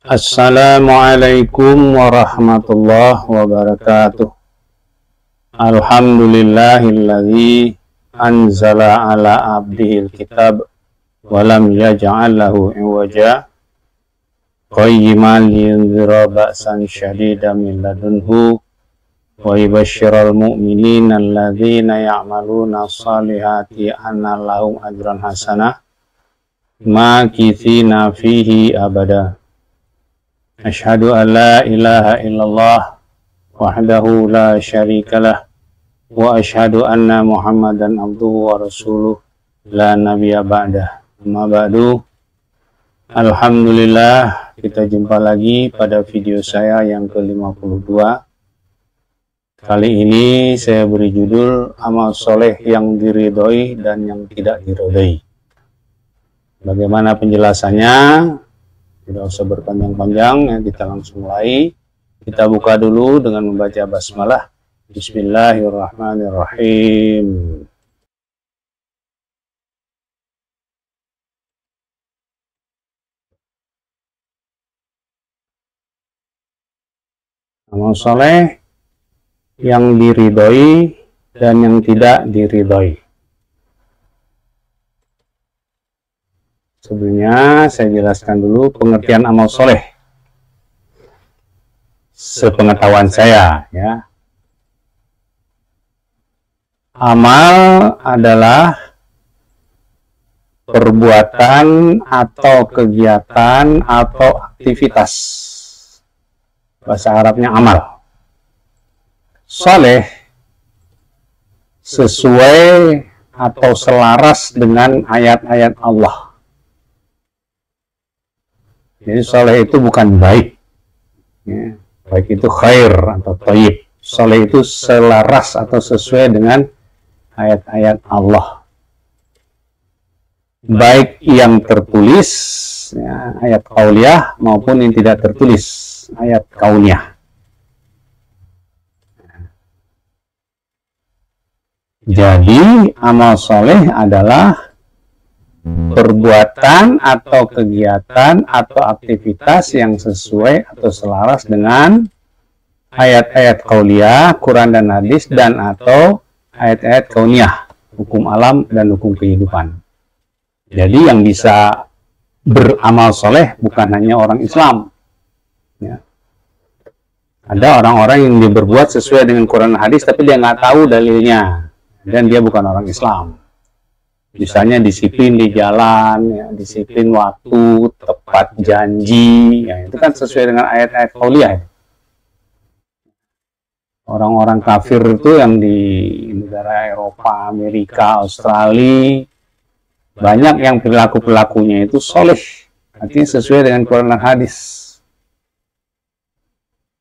Assalamualaikum warahmatullahi wabarakatuh. Alhamdulillahilladzi anzala ala abdihil kitab wa lam yaj'al lahu iwaja qayyiman liyunzira ba'san syadidan min ladunhu wa yubashshiral mu'minina alladzina ya'maluna shalihati anna lahum ajran hasanah makithina fihi abada. Asyhadu an la ilaha illallah wahdahu la syarikalah wa asyhadu anna Muhammadan abduhu wa rasuluh la nabiyya ba'dah. Amma ba'du. Alhamdulillah, kita jumpa lagi pada video saya yang ke-52. Kali ini saya beri judul amal soleh yang diridhoi dan yang tidak diridhoi. Bagaimana penjelasannya? Tidak usah berpanjang-panjang, ya, kita langsung mulai. Kita buka dulu dengan membaca basmalah. Bismillahirrahmanirrahim. Amal soleh yang diridhoi dan yang tidak diridhoi. Sebelumnya saya jelaskan dulu pengertian amal soleh. Sepengetahuan saya, ya. Amal adalah perbuatan atau kegiatan atau aktivitas. Bahasa Arabnya amal. Soleh sesuai atau selaras dengan ayat-ayat Allah. Jadi soleh itu bukan baik, ya. Baik itu khair atau thayyib. Soleh itu selaras atau sesuai dengan ayat-ayat Allah. Baik yang tertulis, ya, ayat qauliyah, maupun yang tidak tertulis, ayat kauniyah. Jadi amal soleh adalah perbuatan atau kegiatan atau aktivitas yang sesuai atau selaras dengan ayat-ayat qauliyah, Quran dan hadis, dan atau ayat-ayat kauniyah, hukum alam dan hukum kehidupan. Jadi yang bisa beramal soleh bukan hanya orang Islam, ya. Ada orang-orang yang dia berbuat sesuai dengan Quran dan hadis tapi dia nggak tahu dalilnya dan dia bukan orang Islam. Misalnya disiplin di jalan, ya, disiplin waktu, tepat janji, ya, itu kan sesuai dengan ayat-ayat qauliyah. Ya. Orang-orang kafir itu yang di negara Eropa, Amerika, Australia, banyak yang perilaku-perilakunya itu soleh, artinya sesuai dengan Quran dan hadis.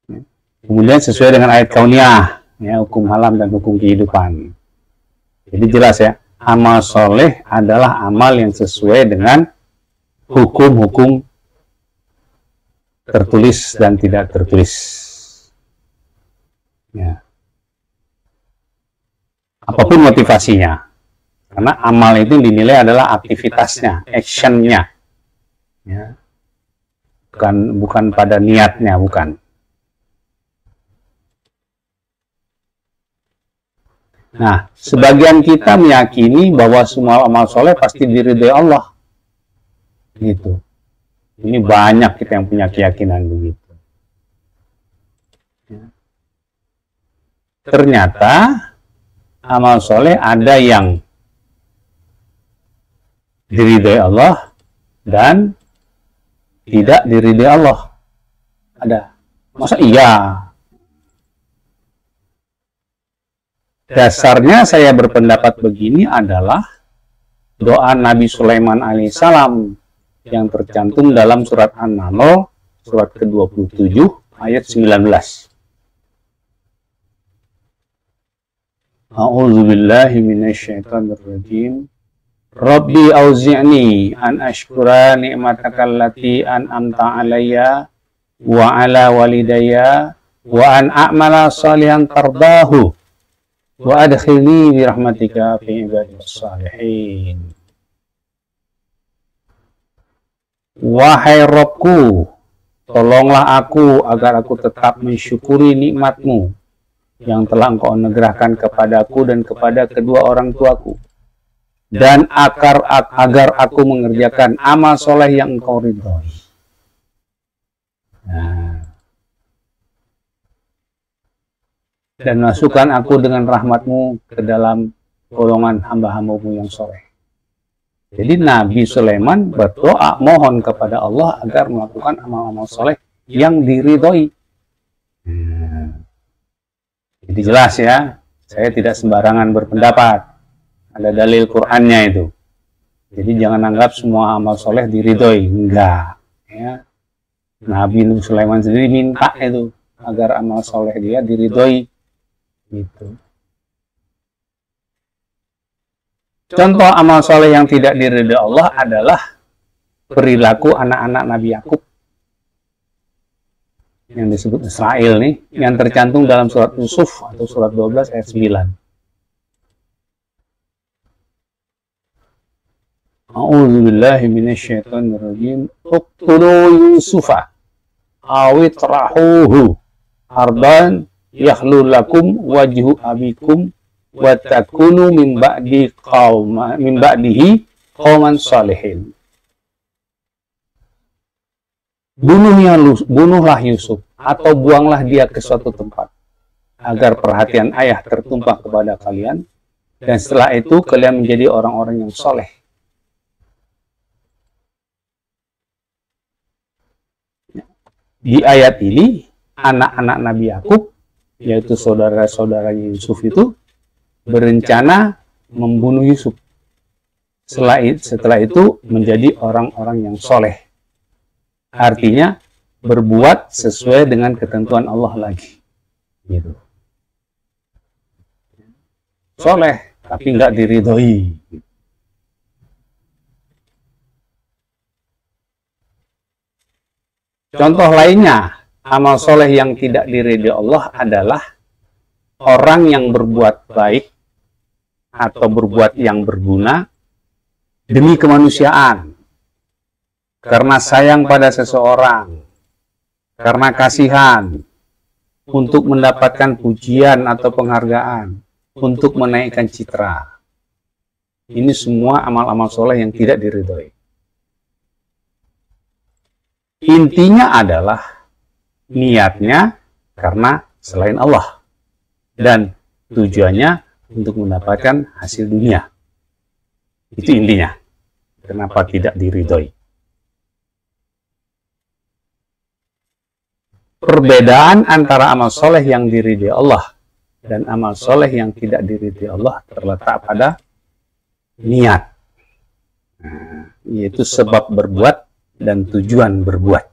Ya. Kemudian sesuai dengan ayat kauniyah, ya, hukum alam dan hukum kehidupan. Jadi jelas, ya. Amal soleh adalah amal yang sesuai dengan hukum-hukum tertulis dan tidak tertulis. Ya. Apapun motivasinya, karena amal itu dinilai adalah aktivitasnya, actionnya, ya. Bukan pada niatnya, bukan. Nah, sebagian kita meyakini bahwa semua amal soleh pasti diridhai Allah. Gitu. Ini banyak kita yang punya keyakinan begitu. Ya. Ternyata amal soleh ada yang diridhai Allah dan tidak diridhai Allah. Ada. Masa iya? Dasarnya saya berpendapat begini adalah doa Nabi Sulaiman alaihissalam yang tercantum dalam surat An-Naml, surat ke-27, ayat 19. A'udzubillahi minasyaitonirrajim. Rabbi auzi'ni an ashkura ni'mataka allati an'amta alayya wa ala walidayya wa an a'mala salihan tardahu wa adkhilni bi rahmatika fi ibadika shalihin. Wahai Rabbku, tolonglah aku agar aku tetap mensyukuri nikmat-Mu yang telah Engkau anugerahkan kepadaku dan kepada kedua orang tuaku, dan agar aku mengerjakan amal soleh yang Engkau ridhoi. Nah, dan masukkan aku dengan rahmat-Mu ke dalam golongan hamba-hamba-Mu yang soleh. Jadi Nabi Sulaiman berdoa mohon kepada Allah agar melakukan amal-amal soleh yang diridhoi. Jadi jelas ya, saya tidak sembarangan berpendapat. Ada dalil Qur'annya itu. Jadi jangan anggap semua amal soleh diridhoi. Enggak. Ya. Nabi Sulaiman sendiri minta itu agar amal soleh dia diridhoi. Gitu. Contoh amal soleh yang tidak diridhoi Allah adalah perilaku anak-anak Nabi Yakub yang disebut Israel nih, yang tercantum dalam surat Yusuf atau surat 12 ayat 9. A'udzubillahi minasyaitonirrajim. Uqtulu Yusufa awitrahuhu ardan yakhlul lakum wajhu abikum wa takunu min ba'dihi qauman salihin. Bunuhlah Yusuf atau buanglah dia ke suatu tempat agar perhatian ayah tertumpah kepada kalian, dan setelah itu kalian menjadi orang-orang yang soleh. Di ayat ini, anak-anak Nabi Yakub, yaitu saudara-saudaranya Yusuf itu, berencana membunuh Yusuf. Setelah itu menjadi orang-orang yang soleh. Artinya, berbuat sesuai dengan ketentuan Allah lagi. Gitu. Soleh, tapi nggak diridhoi. Contoh lainnya, amal soleh yang tidak diridhoi Allah adalah orang yang berbuat baik atau berbuat yang berguna demi kemanusiaan, karena sayang pada seseorang, karena kasihan, untuk mendapatkan pujian atau penghargaan, untuk menaikkan citra. Ini semua amal-amal soleh yang tidak diridhoi. Intinya adalah niatnya karena selain Allah, dan tujuannya untuk mendapatkan hasil dunia. Itu intinya. Kenapa tidak diridhoi? Perbedaan antara amal soleh yang diridhoi Allah dan amal soleh yang tidak diridhoi Allah terletak pada niat. Yaitu sebab berbuat dan tujuan berbuat.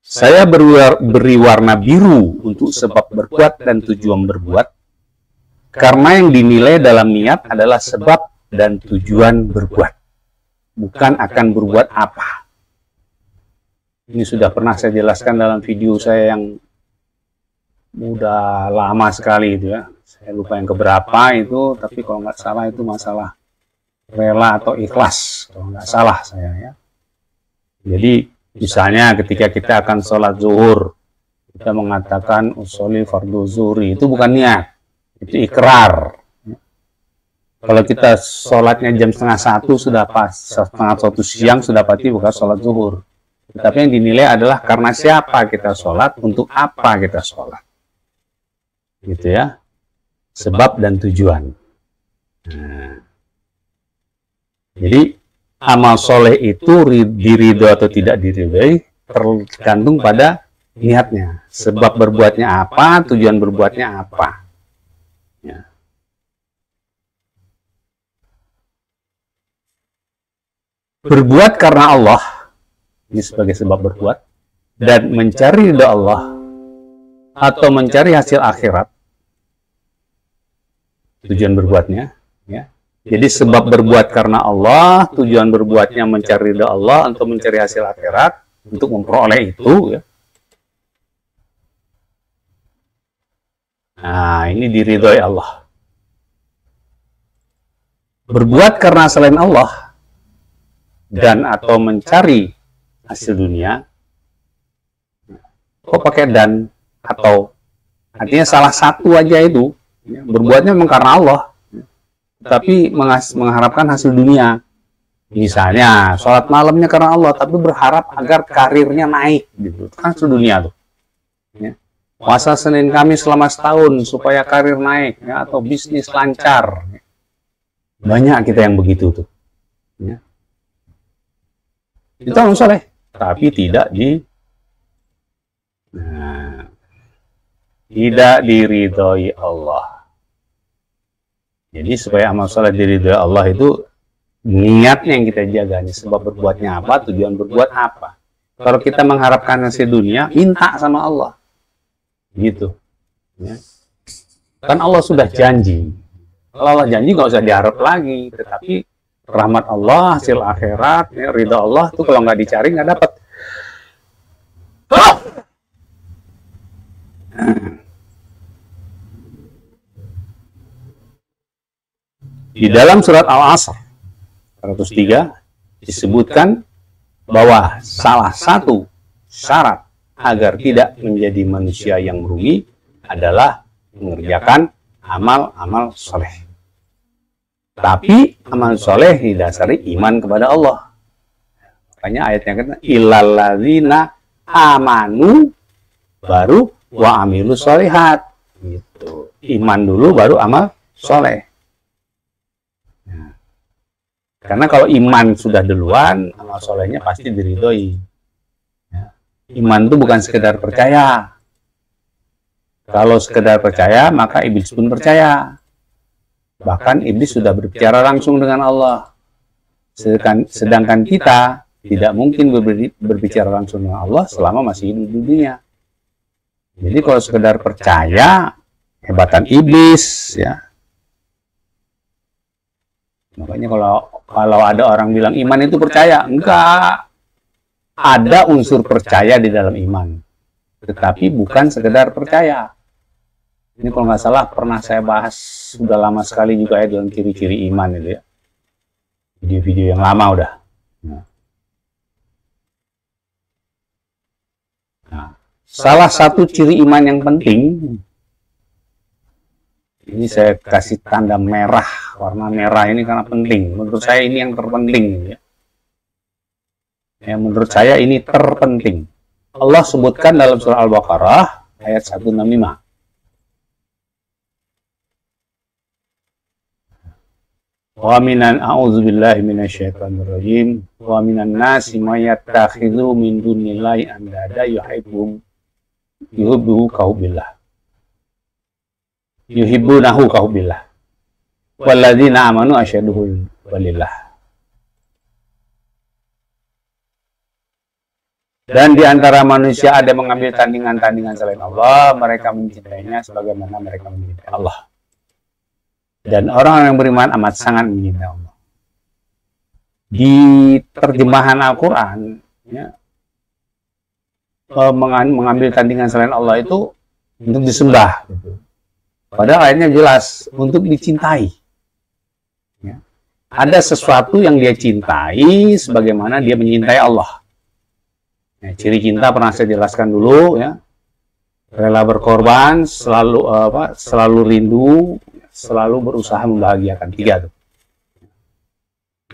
Saya beri warna biru untuk sebab berbuat dan tujuan berbuat, karena yang dinilai dalam niat adalah sebab dan tujuan berbuat, bukan akan berbuat apa. Ini sudah pernah saya jelaskan dalam video saya yang udah lama sekali itu ya. Saya lupa yang keberapa itu, tapi kalau nggak salah itu masalah rela atau ikhlas, kalau nggak salah saya ya. Jadi misalnya ketika kita akan sholat zuhur, kita mengatakan usolli fardhu zuhri, itu bukan niat, itu ikrar. Kalau kita sholatnya jam 12:30 sudah pas, 12:30 siang sudah pasti bukan sholat zuhur. Tapi yang dinilai adalah karena siapa kita sholat, untuk apa kita sholat. Gitu ya. Sebab dan tujuan. Nah. Jadi amal soleh itu diridhoi atau tidak diridhoi tergantung pada niatnya. Sebab berbuatnya apa, tujuan berbuatnya apa. Ya. Berbuat karena Allah, ini sebagai sebab berbuat, dan mencari ridha Allah atau mencari hasil akhirat, tujuan berbuatnya, ya. Jadi sebab berbuat karena Allah, tujuan berbuatnya mencari ridha Allah untuk mencari hasil akhirat, untuk memperoleh itu, ya. Nah, ini diridhoi Allah. berbuat karena selain Allah dan atau mencari hasil dunia, kok pakai dan atau, artinya salah satu aja itu, berbuatnya memang karena Allah, tapi mengharapkan hasil dunia. Misalnya sholat malamnya karena Allah, tapi berharap agar karirnya naik, gitu. Itu kan hasil dunia tuh. Puasa Senin Kamis selama setahun supaya karir naik, ya, atau bisnis lancar. Banyak kita yang begitu tuh. Ya. Itu amal soleh, tapi tidak tidak diridhoi Allah. Jadi supaya amal soleh diridhoi Allah itu niatnya yang kita jaga nih, sebab berbuatnya apa, tujuan berbuat apa. Kalau kita mengharapkan hasil dunia, minta sama Allah. Gitu. Ya. Kan Allah sudah janji. Kalau Allah janji nggak usah diharap lagi, tetapi rahmat Allah, hasil akhirat, ya, ridha Allah tuh kalau nggak dicari nggak dapat. Di dalam surat Al-Asr 103 disebutkan bahwa salah satu syarat agar tidak menjadi manusia yang merugi adalah mengerjakan amal-amal soleh. Tapi amal soleh didasari iman kepada Allah. Makanya ayatnya kata illalladzina amanu baru wa amilus sholihat. Gitu. Iman dulu baru amal soleh. Nah, karena kalau iman sudah duluan, amal solehnya pasti diridhoi. Ya. Iman itu bukan sekedar percaya. Kalau sekedar percaya, maka iblis pun percaya. Bahkan iblis sudah berbicara langsung dengan Allah. Sedangkan kita tidak mungkin berbicara langsung dengan Allah selama masih hidup di dunia. Jadi kalau sekedar percaya, hebatan iblis, ya. Makanya kalau ada orang bilang iman itu percaya, enggak. Ada unsur percaya di dalam iman, tetapi bukan sekedar percaya. Ini kalau nggak salah pernah saya bahas sudah lama sekali juga ya dalam ciri-ciri iman itu ya. Video-video yang lama udah. Nah, salah satu ciri iman yang penting, ini saya kasih tanda merah, warna merah ini karena penting. Menurut saya ini yang terpenting. Ya, menurut saya ini terpenting. Allah sebutkan dalam surah Al-Baqarah ayat 165. Wa minan a'udzubillahi minasyaitonirrajim wa minan nasi may yattakhidhu min dunillahi andada yuhibbunahu kahubbillah walladzina amanu asyaddu walillah. Dan di antara manusia ada mengambil tandingan-tandingan selain Allah, mereka mencintainya sebagaimana mereka mencintai Allah. Dan orang yang beriman amat sangat mencintai Allah. Di terjemahan Al-Quran, ya, mengambil tandingan selain Allah itu untuk disembah. Gitu. Padahal ayatnya jelas, untuk dicintai. Ya. Ada sesuatu yang dia cintai sebagaimana dia mencintai Allah. Ya, ciri cinta pernah saya jelaskan dulu, ya. Rela berkorban, selalu rindu, selalu berusaha membahagiakan. 3 tuh.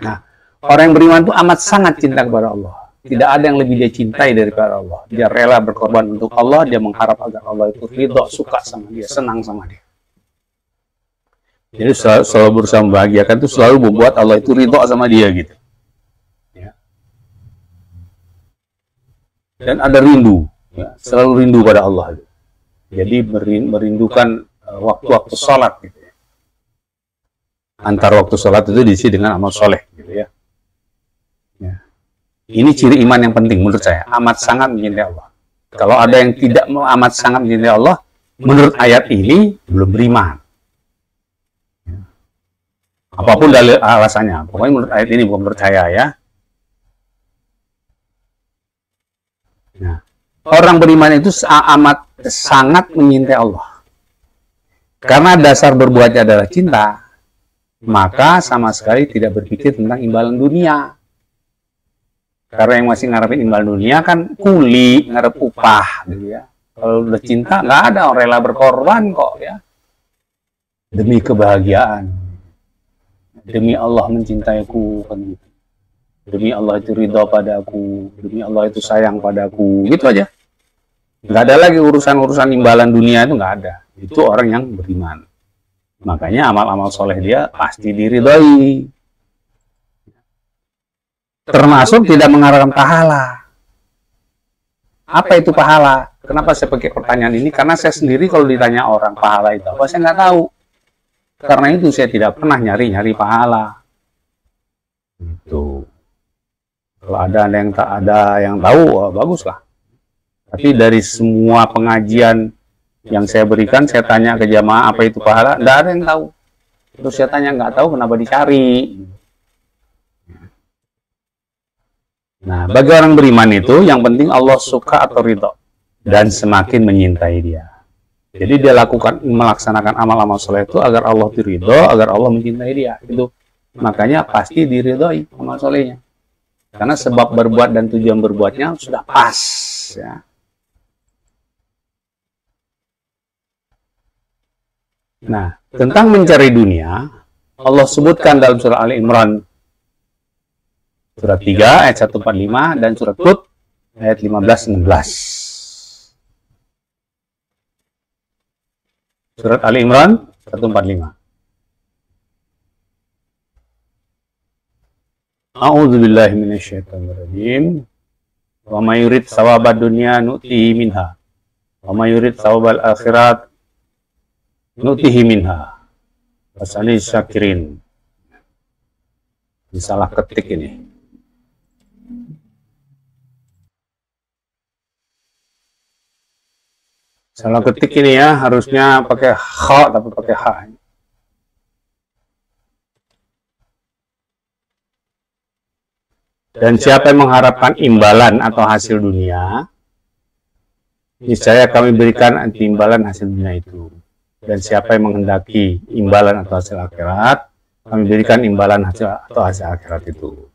Nah, orang yang beriman itu amat sangat cinta kepada Allah. Tidak ada yang lebih dia cintai daripada Allah. Dia rela berkorban untuk Allah, dia mengharap agar Allah itu ridho, suka sama dia, senang sama dia. Jadi selalu berusaha membahagiakan itu selalu membuat Allah itu ridho sama dia gitu. Ya. Dan ada rindu, ya, selalu rindu pada Allah. Jadi merindukan waktu-waktu sholat gitu. Antara waktu sholat itu diisi dengan amal soleh gitu ya. Ya. Ini ciri iman yang penting menurut saya, amat sangat mencintai Allah. Kalau ada yang tidak amat sangat mencintai Allah, menurut ayat ini belum beriman. Ya. Apapun dalil alasannya, pokoknya menurut ayat ini bukan menurut saya ya. Nah, orang beriman itu amat sangat mencintai Allah. Karena dasar berbuatnya adalah cinta. maka sama sekali tidak berpikir tentang imbalan dunia. Karena yang masih ngarepin imbalan dunia kan kuli, ngarep upah gitu ya. Kalau udah cinta nggak ada orang rela berkorban kok ya. Demi kebahagiaan. Demi Allah mencintaiku kan gitu. Demi Allah itu ridha padaku, demi Allah itu sayang padaku, gitu aja. Nggak ada lagi urusan-urusan imbalan dunia, itu nggak ada. Itu orang yang beriman. Makanya amal-amal soleh dia pasti diridhoi. Termasuk tidak mengharapkan pahala. Apa itu pahala? Kenapa saya pakai pertanyaan ini? Karena saya sendiri kalau ditanya orang pahala itu apa, saya nggak tahu. Karena itu saya tidak pernah nyari-nyari pahala. Itu. Kalau ada yang tak ada yang tahu, baguslah. Tapi dari semua pengajian yang saya berikan, saya tanya ke jamaah apa itu pahala, tidak ada yang tahu. Terus saya tanya nggak tahu, kenapa dicari? Nah, bagi orang beriman itu yang penting Allah suka atau ridho dan semakin menyintai dia. Jadi dia melaksanakan amal-amal soleh itu agar Allah diridho, agar Allah mencintai dia. Itu makanya pasti diridhoi amal solehnya. Karena sebab berbuat dan tujuan berbuatnya sudah pas. Ya. Nah, tentang mencari dunia, Allah sebutkan dalam surah Ali Imran surat 3 ayat 145 dan surat Hud ayat 15-16. Surat Ali Imran 145. A'udzu billahi minasyaitonir rajim. Wa may yurid thawabad dunya nu'tihi minha. Wa may yurid thawabal akhirat nu'tihi minha. Wasali syakirin. Ini salah ketik ini. Salah ketik ini ya, harusnya pakai kha tapi pakai ha. Dan siapa yang mengharapkan imbalan atau hasil dunia, niscaya kami berikan imbalan hasil dunia itu. Dan siapa yang menghendaki imbalan atau hasil akhirat, kami berikan imbalan hasil atau hasil akhirat itu.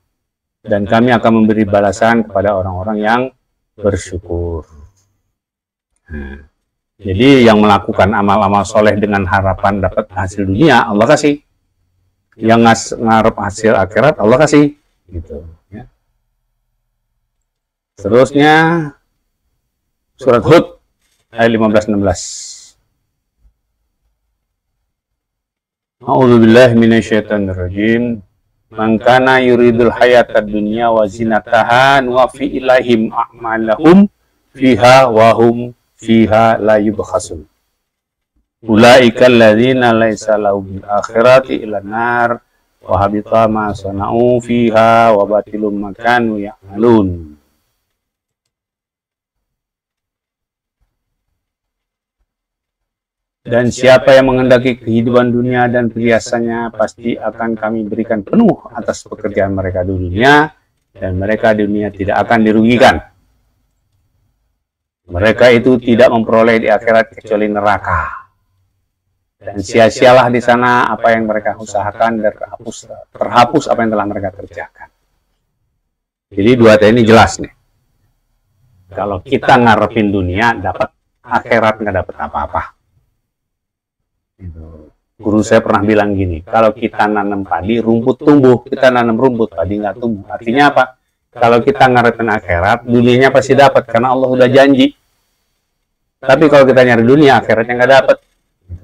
Dan kami akan memberi balasan kepada orang-orang yang bersyukur. Nah, jadi yang melakukan amal-amal soleh dengan harapan dapat hasil dunia, Allah kasih. Yang ngarep hasil akhirat, Allah kasih. Gitu. Ya. Terusnya surat Hud ayat 15-16. A'udzu billahi minasyaitonir rajim. Man kana yuridul hayatad dunya wa zinataha nuwaffi ilaihim a'malahum fiha wa hum fiha la yubkhasun. Ulaika alladzina laisa lahum bil akhirati illa nar wa habita ma sana'u fiha wa batilum ma kanu ya'malun. Dan siapa yang menghendaki kehidupan dunia dan perhiasannya, pasti akan kami berikan penuh atas pekerjaan mereka di dunia, dan mereka di dunia tidak akan dirugikan. Mereka itu tidak memperoleh di akhirat kecuali neraka. Dan sia-sialah di sana apa yang mereka usahakan, dan terhapus apa yang telah mereka kerjakan. Jadi dua ini jelas nih. Kalau kita ngarepin dunia, dapat akhirat nggak dapat apa-apa. Guru saya pernah bilang gini, kalau kita nanam padi, rumput tumbuh, kita nanam rumput, padi nggak tumbuh. Artinya apa? Kalau kita ngarepin akhirat, dunianya pasti dapat, karena Allah udah janji. Tapi kalau kita nyari dunia, akhiratnya nggak dapat,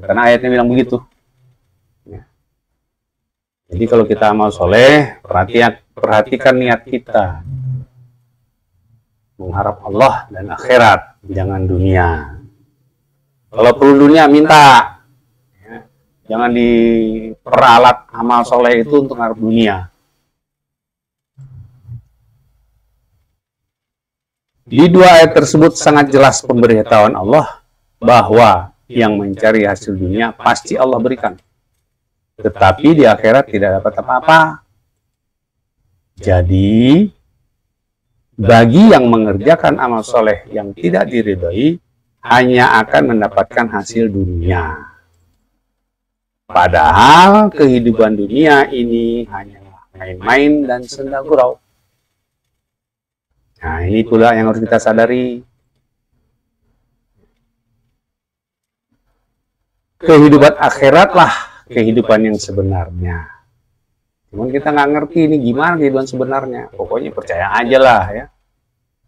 karena ayatnya bilang begitu. Jadi kalau kita amal soleh, perhatikan niat kita. Mengharap Allah dan akhirat, jangan dunia. Kalau perlu dunia, minta. Jangan diperalat amal soleh itu untuk ngarep dunia. Di dua ayat tersebut sangat jelas pemberitahuan Allah bahwa yang mencari hasil dunia pasti Allah berikan. Tetapi di akhirat tidak dapat apa-apa. Jadi, bagi yang mengerjakan amal soleh yang tidak diridhoi, hanya akan mendapatkan hasil dunia. Padahal kehidupan dunia ini hanyalah main-main dan senda gurau. Nah, ini pula yang harus kita sadari. Kehidupan akhiratlah kehidupan yang sebenarnya. Cuman kita nggak ngerti ini gimana kehidupan sebenarnya. Pokoknya percaya aja lah ya.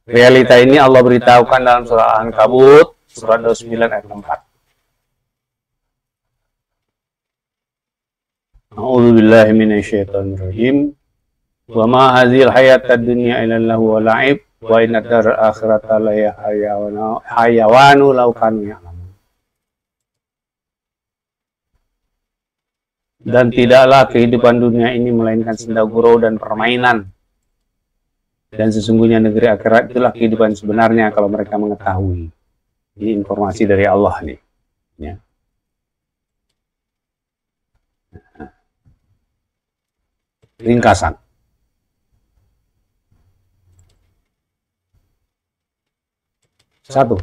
Realita ini Allah beritahukan dalam surah Al-Ankabut, surat 29 ayat 4. A'udzubillahi minasyaitonirrajim. Wa ma hadzal hayatad dunya illa lahu wa la'ib wa inna daral akhirata la hayawanu law kanu ya'lamun. Dan tidaklah kehidupan dunia ini melainkan senda gurau dan permainan. Dan sesungguhnya negeri akhirat itulah kehidupan sebenarnya kalau mereka mengetahui. Ini informasi dari Allah nih. Ya. Ringkasan. Satu.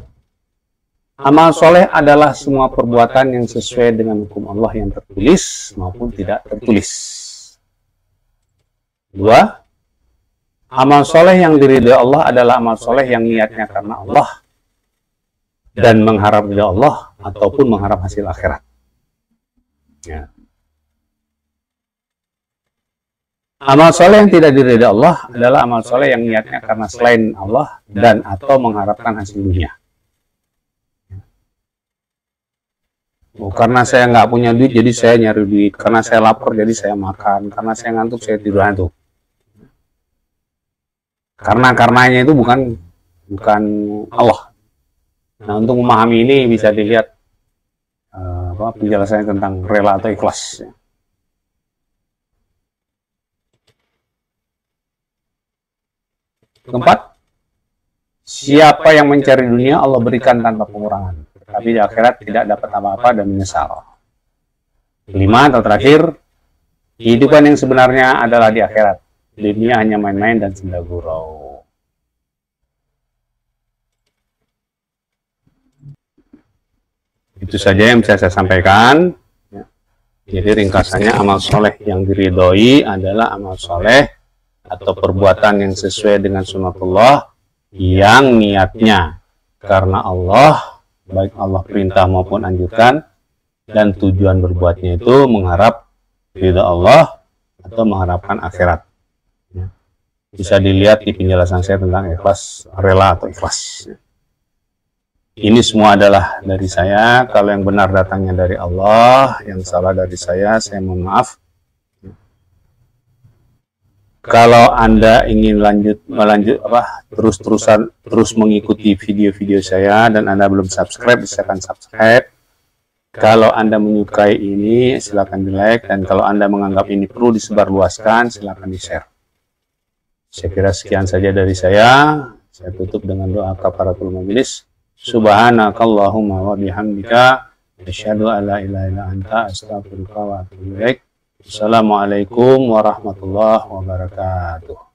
Amal soleh adalah semua perbuatan yang sesuai dengan hukum Allah yang tertulis maupun tidak tertulis. Dua, amal soleh yang diridhai Allah adalah amal soleh yang niatnya karena Allah dan mengharap ridha Allah ataupun mengharap hasil akhirat. Ya. Amal soleh yang tidak diridhai Allah adalah amal soleh yang niatnya karena selain Allah dan atau mengharapkan hasil dunia. Oh, karena saya nggak punya duit, jadi saya nyari duit. Karena saya lapar, jadi saya makan. Karena saya ngantuk, saya tidur ngantuk. Karenanya itu bukan Allah. Nah, untuk memahami ini bisa dilihat penjelasannya tentang rela atau ikhlas. Keempat, siapa yang mencari dunia, Allah berikan tanpa pengurangan. Tapi di akhirat tidak dapat apa-apa dan menyesal. Kelima atau terakhir, kehidupan yang sebenarnya adalah di akhirat. Di dunia hanya main-main dan senda gurau. Itu saja yang bisa saya sampaikan. Jadi ringkasannya, amal soleh yang diridhoi adalah amal soleh atau perbuatan yang sesuai dengan sunnatullah yang niatnya karena Allah, baik Allah perintah maupun anjurkan, dan tujuan berbuatnya itu mengharap ridha Allah atau mengharapkan akhirat. Bisa dilihat di penjelasan saya tentang ikhlas, rela atau ikhlas. Ini semua adalah dari saya. Kalau yang benar datangnya dari Allah, yang salah dari saya mohon maaf. Kalau Anda ingin terus mengikuti video-video saya dan Anda belum subscribe, silakan subscribe. Kalau Anda menyukai ini, silakan di-like, dan kalau Anda menganggap ini perlu disebarluaskan, silakan di-share. Saya kira sekian saja dari saya. Saya tutup dengan doa kafaratul majelis. Subhanakallahumma wa bihamdika asyhadu an la ilaha illa anta astaghfiruka wa atubu ilaik. Assalamualaikum warahmatullahi wabarakatuh.